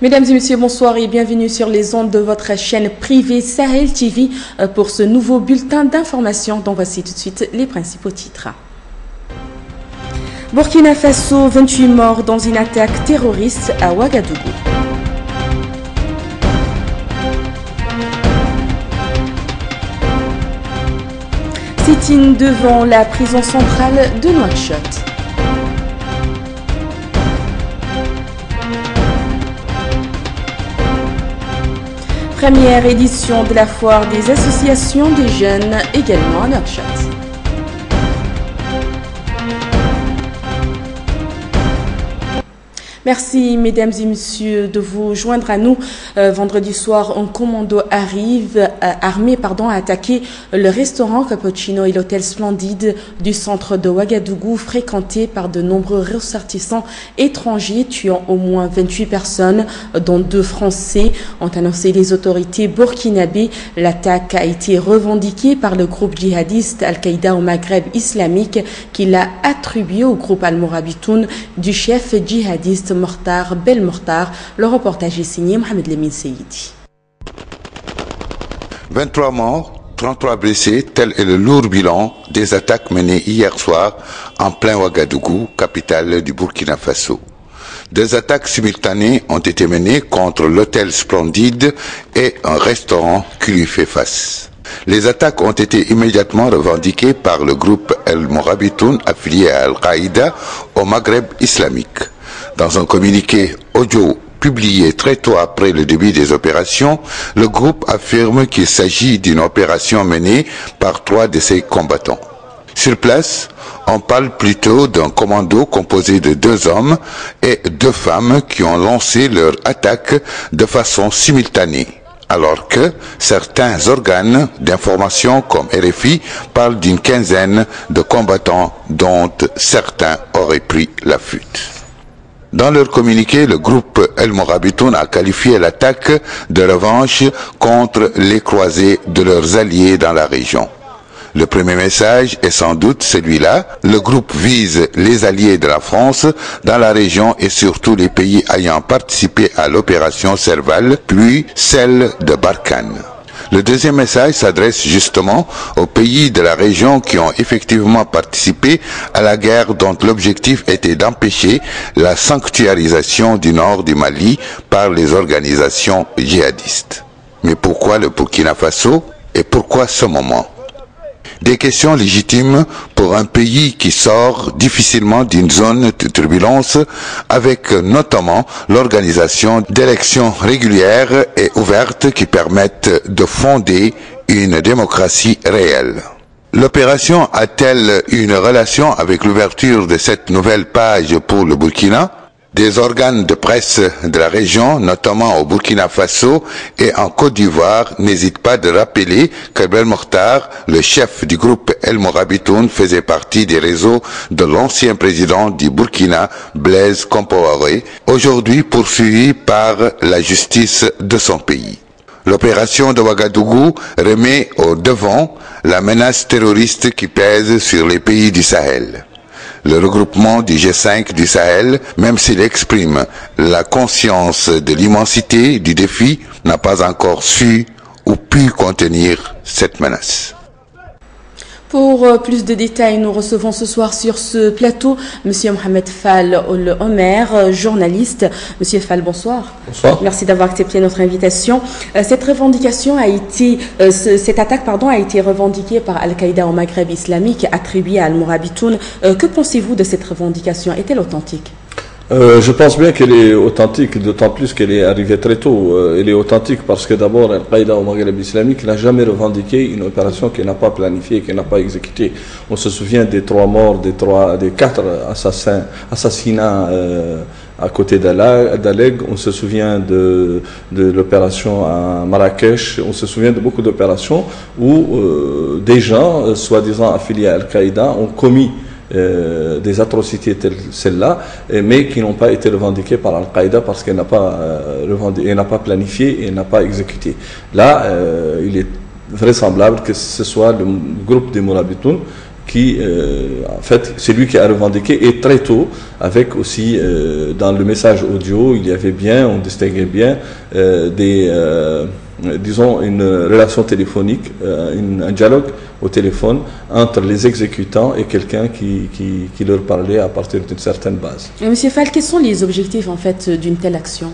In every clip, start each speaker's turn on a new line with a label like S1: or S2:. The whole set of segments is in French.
S1: Mesdames et messieurs, bonsoir et bienvenue sur les ondes de votre chaîne privée Sahel TV pour ce nouveau bulletin d'information dont voici tout de suite les principaux titres. Burkina Faso, 28 morts dans une attaque terroriste à Ouagadougou. Sit-in devant la prison centrale de Nouakchott. Première édition de la foire des associations des jeunes, également à Nouakchott. Merci mesdames et messieurs de vous joindre à nous. Vendredi soir, un commando arrive armé à attaquer le restaurant Cappuccino et l'hôtel Splendide du centre de Ouagadougou, fréquenté par de nombreux ressortissants étrangers, tuant au moins 28 personnes, dont 2 Français, ont annoncé les autorités burkinabées. L'attaque a été revendiquée par le groupe djihadiste Al-Qaïda au Maghreb islamique, qui l'a attribuée au groupe Al-Mourabitoun du chef djihadiste Mortar Belmokhtar. Le reportage est signé Mohamed Lemine Seyidi.
S2: 23 morts, 33 blessés, tel est le lourd bilan des attaques menées hier soir en plein Ouagadougou, capitale du Burkina Faso. 2 attaques simultanées ont été menées contre l'hôtel Splendide et un restaurant qui lui fait face. Les attaques ont été immédiatement revendiquées par le groupe Al-Mourabitoun affilié à Al-Qaïda au Maghreb islamique. Dans un communiqué audio publié très tôt après le début des opérations, le groupe affirme qu'il s'agit d'une opération menée par 3 de ses combattants. Sur place, on parle plutôt d'un commando composé de 2 hommes et 2 femmes qui ont lancé leur attaque de façon simultanée, alors que certains organes d'information comme RFI parlent d'une quinzaine de combattants dont certains auraient pris la fuite. Dans leur communiqué, le groupe El Mourabitoun a qualifié l'attaque de revanche contre les croisés de leurs alliés dans la région. Le premier message est sans doute celui-là. Le groupe vise les alliés de la France dans la région et surtout les pays ayant participé à l'opération Serval, puis celle de Barkhane. Le deuxième message s'adresse justement aux pays de la région qui ont effectivement participé à la guerre dont l'objectif était d'empêcher la sanctuarisation du nord du Mali par les organisations djihadistes. Mais pourquoi le Burkina Faso et pourquoi ce moment ? Des questions légitimes pour un pays qui sort difficilement d'une zone de turbulence avec notamment l'organisation d'élections régulières et ouvertes qui permettent de fonder une démocratie réelle. L'opération a-t-elle une relation avec l'ouverture de cette nouvelle page pour le Burkina ? Des organes de presse de la région, notamment au Burkina Faso et en Côte d'Ivoire, n'hésitent pas de rappeler que Belmokhtar, le chef du groupe El Mourabitoun, faisait partie des réseaux de l'ancien président du Burkina, Blaise Compaoré, aujourd'hui poursuivi par la justice de son pays. L'opération de Ouagadougou remet au devant la menace terroriste qui pèse sur les pays du Sahel. Le regroupement du G5 du Sahel, même s'il exprime la conscience de l'immensité du défi, n'a pas encore su ou pu contenir cette menace.
S1: Pour plus de détails, nous recevons ce soir sur ce plateau M. Mohamed Fall Omer, journaliste. Monsieur Fall, bonsoir.
S3: Bonsoir.
S1: Merci d'avoir accepté notre invitation. Cette attaque a été revendiquée par Al-Qaïda au Maghreb islamique, attribuée à Al-Mourabitoun. Que pensez-vous de cette revendication? Est-elle authentique?
S3: Je pense bien qu'elle est authentique, d'autant plus qu'elle est arrivée très tôt. Elle est authentique parce que d'abord, Al-Qaïda au Maghreb islamique n'a jamais revendiqué une opération qu'elle n'a pas planifiée, qu'elle n'a pas exécutée. On se souvient des 3 morts, des 4 assassinats à côté d'Aleg. On se souvient de l'opération à Marrakech. On se souvient de beaucoup d'opérations où des gens, soi-disant affiliés à Al-Qaïda, ont commis des atrocités telles celle-là, mais qui n'ont pas été revendiquées par Al-Qaïda parce qu'elle n'a pas planifié et n'a pas exécuté. Là, il est vraisemblable que ce soit le groupe des Mourabitoun qui, en fait, c'est lui qui a revendiqué, et très tôt, avec aussi, dans le message audio, il y avait bien, on distinguait bien disons, une relation téléphonique, un dialogue au téléphone entre les exécutants et quelqu'un qui leur parlait à partir d'une certaine base.
S1: Monsieur Fall, quels sont les objectifs en fait d'une telle action?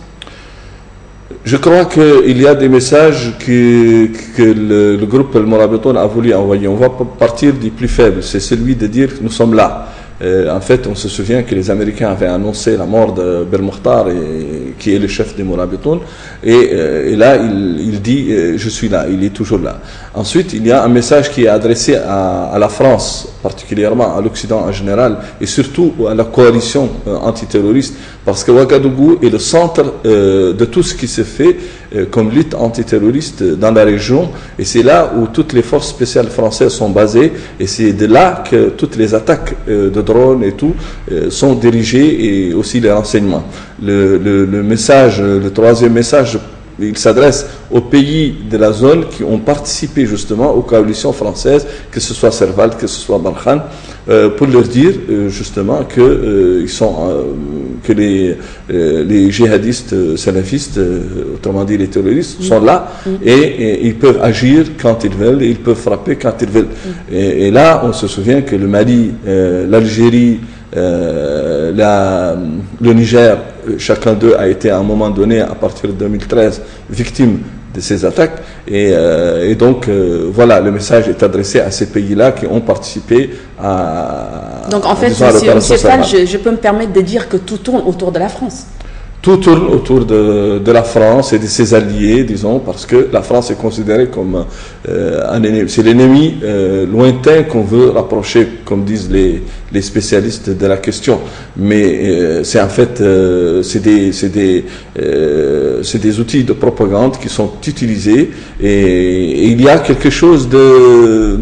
S3: Je crois qu'il y a des messages que le groupe El Morabitoun a voulu envoyer. On va partir du plus faible, c'est celui de dire que nous sommes là. En fait, on se souvient que les Américains avaient annoncé la mort de Belmokhtar, qui est le chef des Morabitoun, et là, il dit « je suis là », il est toujours là. Ensuite, il y a un message qui est adressé à la France, particulièrement à l'Occident en général, et surtout à la coalition antiterroriste, parce que Ouagadougou est le centre de tout ce qui se fait comme lutte antiterroriste dans la région, et c'est là où toutes les forces spéciales françaises sont basées, et c'est de là que toutes les attaques de drones et tout sont dirigées, et aussi les renseignements. Le message, le troisième message, il s'adresse aux pays de la zone qui ont participé justement aux coalitions françaises, que ce soit Serval, que ce soit Barkhane, pour leur dire justement que que les djihadistes salafistes, autrement dit les terroristes, sont là, et ils peuvent agir quand ils veulent, et ils peuvent frapper quand ils veulent. Et là, on se souvient que le Mali, l'Algérie, le Niger, chacun d'eux a été à un moment donné, à partir de 2013, victime de ces attaques, et donc voilà, le message est adressé à ces pays-là qui ont participé à...
S1: Donc en fait, monsieur Fall, je peux me permettre de dire que tout tourne autour de la France.
S3: Tout tourne autour de la France et de ses alliés, disons, parce que la France est considérée comme un ennemi. C'est l'ennemi lointain qu'on veut rapprocher, comme disent les spécialistes de la question. Mais c'est en fait, c'est des outils de propagande qui sont utilisés, et il y a quelque chose de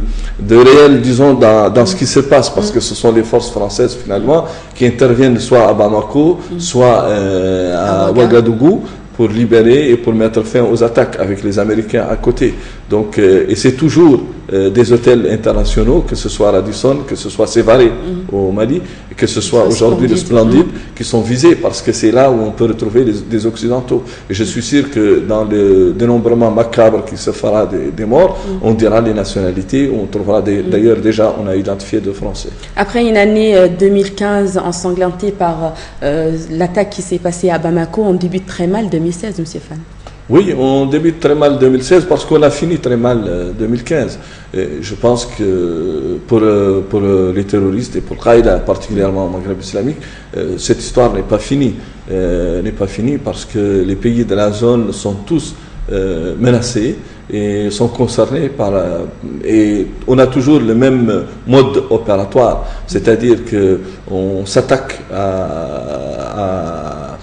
S3: réel, disons, dans ce qui se passe, parce que ce sont les forces françaises finalement qui interviennent soit à Bamako, soit à Ouagadougou, pour libérer et pour mettre fin aux attaques avec les Américains à côté. Donc, et c'est toujours des hôtels internationaux, que ce soit Radisson, que ce soit Sévaré au Mali, et que ce soit aujourd'hui le Splendide, qui sont visés, parce que c'est là où on peut retrouver des Occidentaux. Et je suis sûr que dans le dénombrement macabre qui se fera des morts, on dira les nationalités, on trouvera d'ailleurs déjà, on a identifié 2 Français.
S1: Après une année 2015 ensanglantée par l'attaque qui s'est passée à Bamako, on débute très mal 2016, M. Fall.
S3: Oui, on débute très mal 2016 parce qu'on a fini très mal 2015. Et je pense que pour les terroristes et pour Qaïda, particulièrement au Maghreb islamique, cette histoire n'est pas finie. N'est pas finie parce que les pays de la zone sont tous menacés et sont concernés par... et on a toujours le même mode opératoire, c'est-à-dire qu'on s'attaque à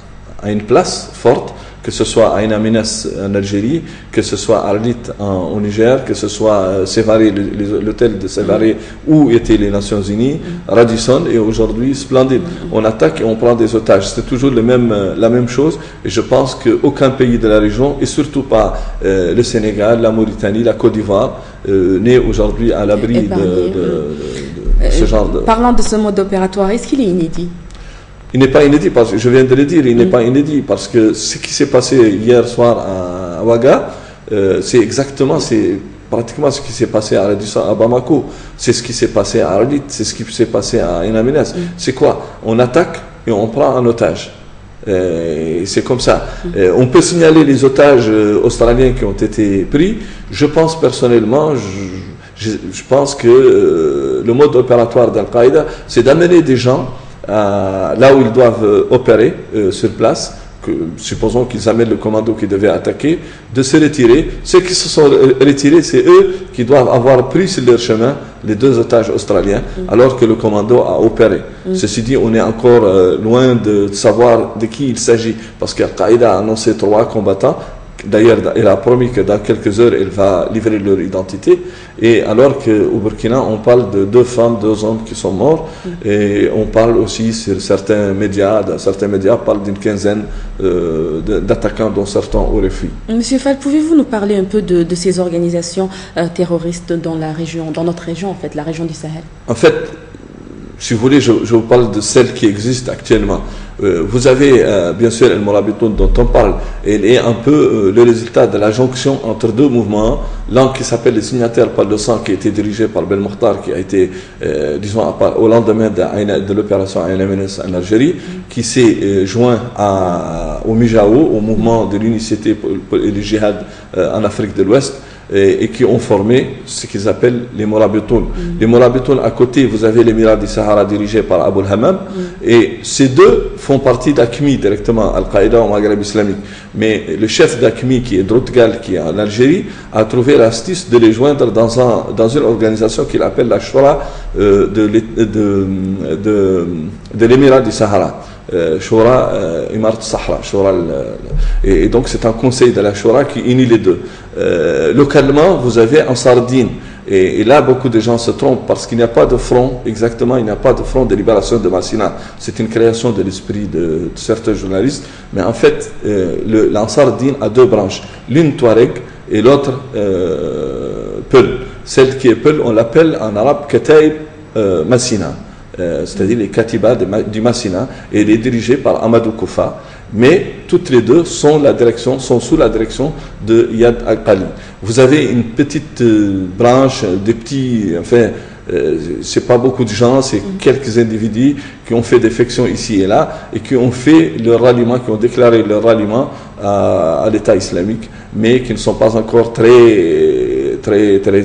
S3: une place forte, que ce soit à Inaminas en Algérie, que ce soit à Arlit au Niger, que ce soit Sévaré, l'hôtel de Sévaré où étaient les Nations Unies, Radisson et aujourd'hui Splendide. On attaque et on prend des otages. C'est toujours la même chose, et je pense qu'aucun pays de la région, et surtout pas le Sénégal, la Mauritanie, la Côte d'Ivoire, n'est aujourd'hui à l'abri de ce genre de...
S1: Parlant de ce mode opératoire, est-ce qu'il est inédit?
S3: Il n'est pas inédit, parce que je viens de le dire, il n'est pas inédit, parce que ce qui s'est passé hier soir à Ouaga, c'est pratiquement ce qui s'est passé à Bamako, c'est ce qui s'est passé à Arlit, c'est ce qui s'est passé à Inaminas. C'est quoi? On attaque et on prend un otage. C'est comme ça. On peut signaler les otages australiens qui ont été pris. Je pense personnellement, je pense que le mode opératoire d'Al-Qaïda, c'est d'amener des gens là où ils doivent opérer sur place, supposons qu'ils amènent le commando qui devait attaquer, de se retirer. Ceux qui se sont retirés, c'est eux qui doivent avoir pris sur leur chemin les 2 otages australiens, alors que le commando a opéré. Ceci dit, on est encore loin de savoir de qui il s'agit, parce qu'Al-Qaïda a annoncé 3 combattants. D'ailleurs, elle a promis que dans quelques heures, elle va livrer leur identité. Et alors qu'au Burkina, on parle de 2 femmes, 2 hommes qui sont morts. Et on parle aussi sur certains médias parlent d'une quinzaine d'attaquants dont certains auraient fui.
S1: Monsieur Fall, pouvez-vous nous parler un peu de ces organisations terroristes dans la région, dans notre région en fait, la région du Sahel?
S3: En fait, si vous voulez, je vous parle de celles qui existent actuellement. Vous avez bien sûr El Morabitoun dont on parle. Elle est un peu le résultat de la jonction entre 2 mouvements. L'un qui s'appelle les Signataires par le sang, qui a été dirigé par Ben Mokhtar, qui a été, disons, au lendemain de l'opération Ain MNS en Algérie, qui s'est joint au Mijao, au mouvement de l'unicité et du djihad en Afrique de l'Ouest. Et qui ont formé ce qu'ils appellent les Morabitoun. Les Morabitoun, à côté, vous avez l'émirat du Sahara dirigé par Abou Hamam, et ces 2 font partie d'AQMI directement, Al-Qaïda au Maghreb islamique. Mais le chef d'AQMI, qui est Droutgal, qui est en Algérie, a trouvé l'astuce de les joindre dans une organisation qu'il appelle la Shura de l'émirat du Sahara. Shura Imarat Sahra, et donc c'est un conseil de la Shura qui unit les 2. Localement, vous avez en Sardine, et là beaucoup de gens se trompent parce qu'il n'y a pas de front, exactement, il n'y a pas de front de libération de Massina. C'est une création de l'esprit de certains journalistes, mais en fait, l'Ansar-Din a 2 branches, l'une Touareg et l'autre Peul. Celle qui est Peul, on l'appelle en arabe Kataib Massina. C'est-à-dire les Katiba du Massina, et elle est dirigée par Amadou Koufa, mais toutes les 2 sont sous la direction de Yad Al-Qali. Vous avez une petite branche, des petits, enfin, c'est pas beaucoup de gens, c'est quelques individus qui ont fait défection ici et là, et qui ont fait leur ralliement, qui ont déclaré leur ralliement à l'État islamique, mais qui ne sont pas encore très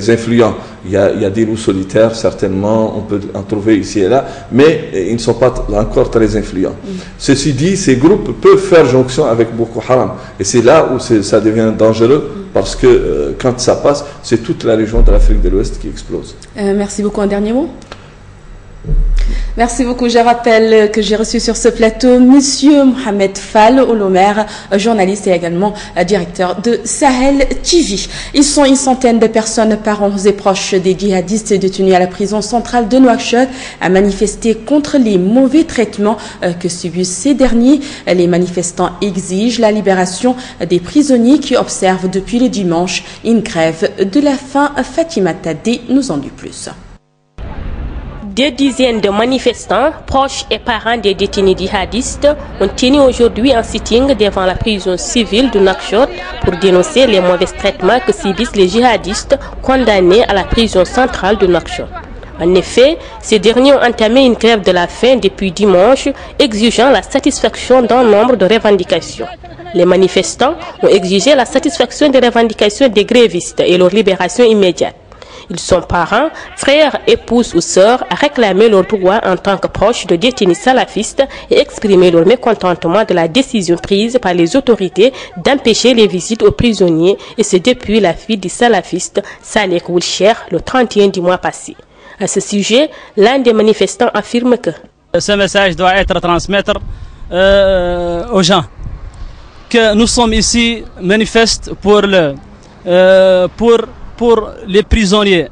S3: influents. Il y a des loups solitaires, certainement, on peut en trouver ici et là, mais ils ne sont pas encore très influents. Ceci dit, ces groupes peuvent faire jonction avec Boko Haram. Et c'est là où ça devient dangereux, parce que quand ça passe, c'est toute la région de l'Afrique de l'Ouest qui explose.
S1: Merci beaucoup. Un dernier mot? Merci beaucoup. Je rappelle que j'ai reçu sur ce plateau Monsieur Mohamed Fall Olomer, journaliste et également directeur de Sahel TV. Ils sont une centaine de personnes, parents et proches des djihadistes détenus à la prison centrale de Nouakchott, à manifester contre les mauvais traitements que subissent ces derniers. Les manifestants exigent la libération des prisonniers qui observent depuis le dimanche une grève de la faim. Fatima Tadé nous en dit plus.
S4: Des dizaines de manifestants, proches et parents des détenus djihadistes, ont tenu aujourd'hui un sitting devant la prison civile de Nouakchott pour dénoncer les mauvais traitements que subissent les djihadistes condamnés à la prison centrale de Nouakchott. En effet, ces derniers ont entamé une grève de la faim depuis dimanche, exigeant la satisfaction d'un nombre de revendications. Les manifestants ont exigé la satisfaction des revendications des grévistes et leur libération immédiate. Ils sont parents, frères, épouses ou sœurs à réclamer leurs droits en tant que proches de détenus salafistes et exprimer leur mécontentement de la décision prise par les autorités d'empêcher les visites aux prisonniers, et c'est depuis la fuite du salafiste Saleh Oulcher le 31 du mois passé. À ce sujet, l'un des manifestants affirme que
S5: ce message doit être transmis aux gens, que nous sommes ici manifestes pour les prisonniers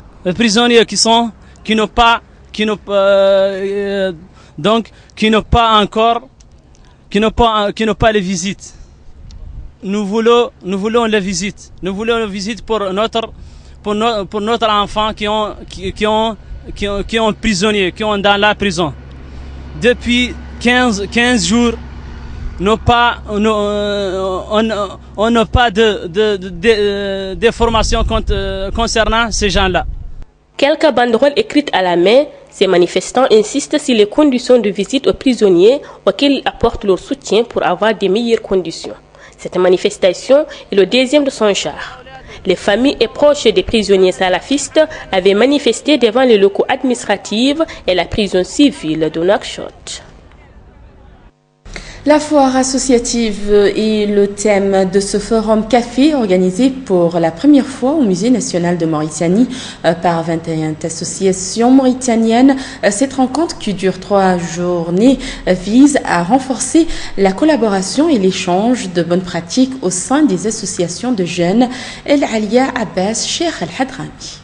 S5: qui n'ont pas les visites. Nous voulons les visites. Nous voulons les visites pour notre enfant qui ont prisonniers, qui ont dans la prison. Depuis 15 jours, on n'a pas d'informations concernant ces gens-là.
S4: Quelques banderoles écrites à la main, ces manifestants insistent sur les conditions de visite aux prisonniers auxquels ils apportent leur soutien pour avoir des meilleures conditions. Cette manifestation est le deuxième de son genre. Les familles et proches des prisonniers salafistes avaient manifesté devant les locaux administratifs et la prison civile de Nouakchott.
S1: La foire associative est le thème de ce forum café organisé pour la première fois au Musée national de Mauritanie par 21 associations mauritaniennes. Cette rencontre qui dure 3 journées vise à renforcer la collaboration et l'échange de bonnes pratiques au sein des associations de jeunes. El Alia Abbas Cheikh Al-Hadrami.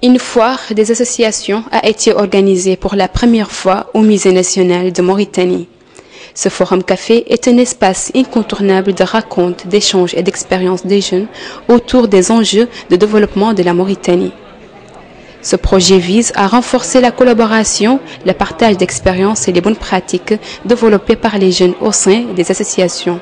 S6: Une foire des associations a été organisée pour la première fois au Musée national de Mauritanie. Ce forum café est un espace incontournable de racontes, d'échanges et d'expériences des jeunes autour des enjeux de développement de la Mauritanie. Ce projet vise à renforcer la collaboration, le partage d'expériences et les bonnes pratiques développées par les jeunes au sein des associations.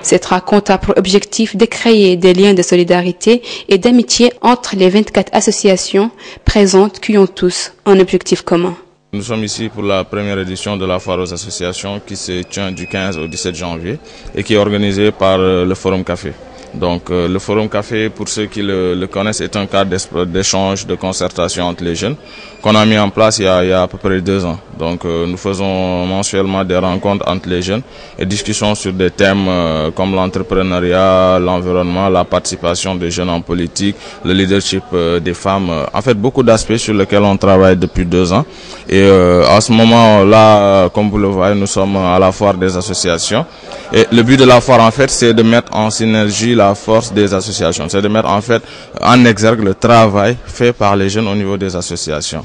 S6: Cette rencontre a pour objectif de créer des liens de solidarité et d'amitié entre les 24 associations présentes qui ont tous un objectif commun.
S7: Nous sommes ici pour la première édition de la foire aux associations qui se tient du 15 au 17 janvier et qui est organisée par le Forum Café. Donc le Forum Café, pour ceux qui le connaissent, est un cadre d'échange, de concertation entre les jeunes qu'on a mis en place il y a à peu près 2 ans. Donc nous faisons mensuellement des rencontres entre les jeunes et discussions sur des thèmes comme l'entrepreneuriat, l'environnement, la participation des jeunes en politique, le leadership des femmes. En fait, beaucoup d'aspects sur lesquels on travaille depuis 2 ans. Et à ce moment-là, comme vous le voyez, nous sommes à la foire des associations. Et le but de la foire, en fait, c'est de mettre en synergie la force des associations. C'est de mettre en fait en exergue le travail fait par les jeunes au niveau des associations.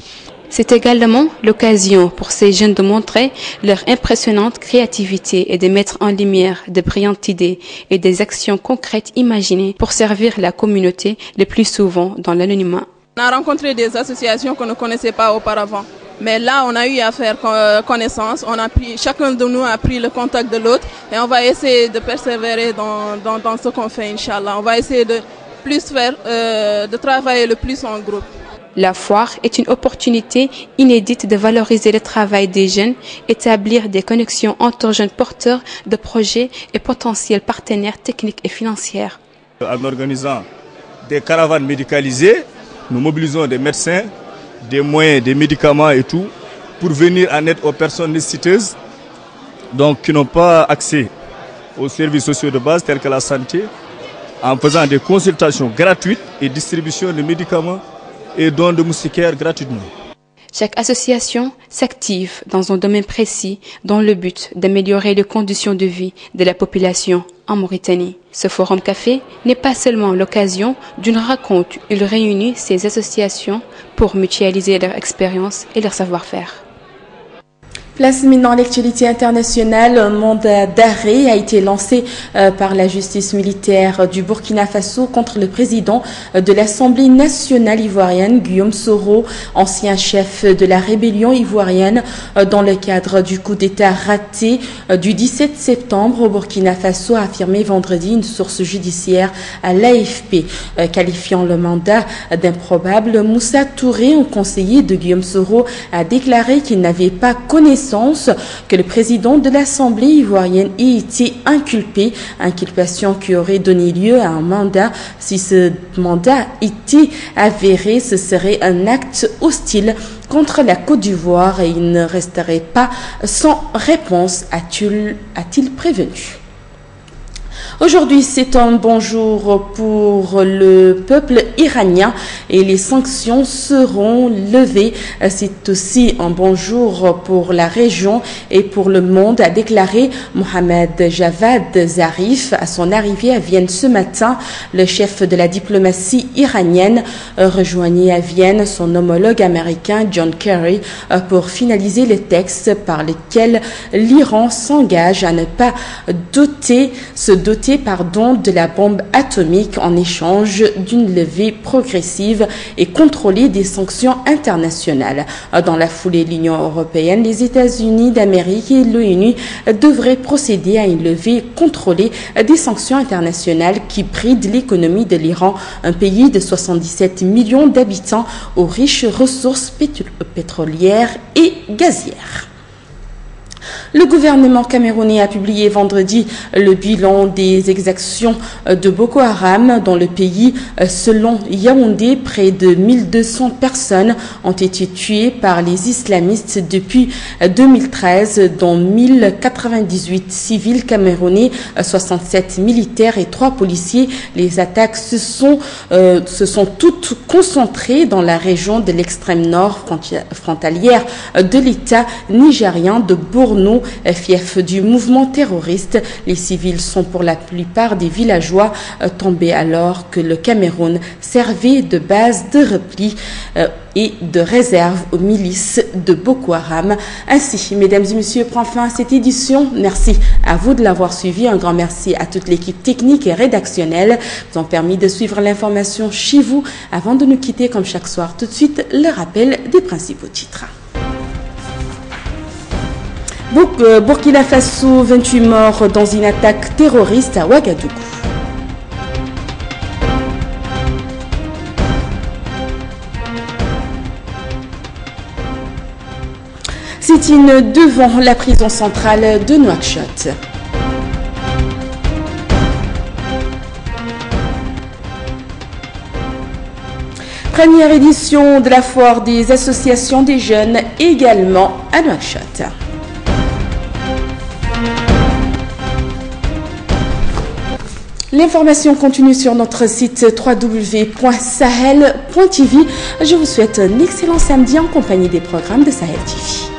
S6: C'est également l'occasion pour ces jeunes de montrer leur impressionnante créativité et de mettre en lumière de brillantes idées et des actions concrètes imaginées pour servir la communauté le plus souvent dans l'anonymat.
S8: On a rencontré des associations qu'on ne connaissait pas auparavant. Mais là, on a eu à faire connaissance. Chacun de nous a pris le contact de l'autre et on va essayer de persévérer dans ce qu'on fait, Inch'Allah. On va essayer de travailler le plus en groupe.
S6: La foire est une opportunité inédite de valoriser le travail des jeunes, établir des connexions entre jeunes porteurs de projets et potentiels partenaires techniques et financiers.
S9: En organisant des caravanes médicalisées, nous mobilisons des médecins, des moyens, des médicaments et tout, pour venir en aide aux personnes nécessiteuses, donc qui n'ont pas accès aux services sociaux de base tels que la santé, en faisant des consultations gratuites et distribution de médicaments et dons de moustiquaires gratuitement.
S6: Chaque association s'active dans un domaine précis dans le but d'améliorer les conditions de vie de la population en Mauritanie. Ce forum café n'est pas seulement l'occasion d'une rencontre, il réunit ces associations pour mutualiser leur expérience et leur savoir-faire.
S1: Place maintenant l'actualité internationale. Un mandat d'arrêt a été lancé par la justice militaire du Burkina Faso contre le président de l'Assemblée nationale ivoirienne, Guillaume Soro, ancien chef de la rébellion ivoirienne, dans le cadre du coup d'État raté du 17 septembre au Burkina Faso, a affirmé vendredi une source judiciaire à l'AFP. Qualifiant le mandat d'improbable, Moussa Touré, un conseiller de Guillaume Soro, a déclaré qu'il n'avait pas connaissance que le président de l'Assemblée ivoirienne ait été inculpé, inculpation qui aurait donné lieu à un mandat. Si ce mandat était avéré, ce serait un acte hostile contre la Côte d'Ivoire et il ne resterait pas sans réponse, a-t-il prévenu. Aujourd'hui, c'est un bon jour pour le peuple iranien et les sanctions seront levées. C'est aussi un bon jour pour la région et pour le monde, a déclaré Mohamed Javad Zarif à son arrivée à Vienne ce matin. Le chef de la diplomatie iranienne rejoignait à Vienne son homologue américain John Kerry pour finaliser les textes par lesquels l'Iran s'engage à ne pas se doter de la bombe atomique en échange d'une levée progressive et contrôlée des sanctions internationales. Dans la foulée, l'Union européenne, les États-Unis d'Amérique et l'ONU devraient procéder à une levée contrôlée des sanctions internationales qui brident l'économie de l'Iran, un pays de 77 millions d'habitants aux riches ressources pétrolières et gazières. Le gouvernement camerounais a publié vendredi le bilan des exactions de Boko Haram dans le pays. Selon Yaoundé, près de 1200 personnes ont été tuées par les islamistes depuis 2013, dont 1098 civils camerounais, 67 militaires et 3 policiers. Les attaques se sont toutes concentrées dans la région de l'extrême nord frontalière de l'État nigérien de Borno, fief du mouvement terroriste. Les civils sont pour la plupart des villageois tombés alors que le Cameroun servait de base de repli et de réserve aux milices de Boko Haram. Ainsi, mesdames et messieurs, prend fin cette édition. Merci à vous de l'avoir suivi. Un grand merci à toute l'équipe technique et rédactionnelle qui ont permis de suivre l'information chez vous. Avant de nous quitter, comme chaque soir, tout de suite, le rappel des principaux titres. Burkina Faso, 28 morts dans une attaque terroriste à Ouagadougou. Sit-in devant la prison centrale de Nouakchott. Première édition de la foire des associations des jeunes également à Nouakchott. L'information continue sur notre site www.sahel.tv. Je vous souhaite un excellent samedi en compagnie des programmes de Sahel TV.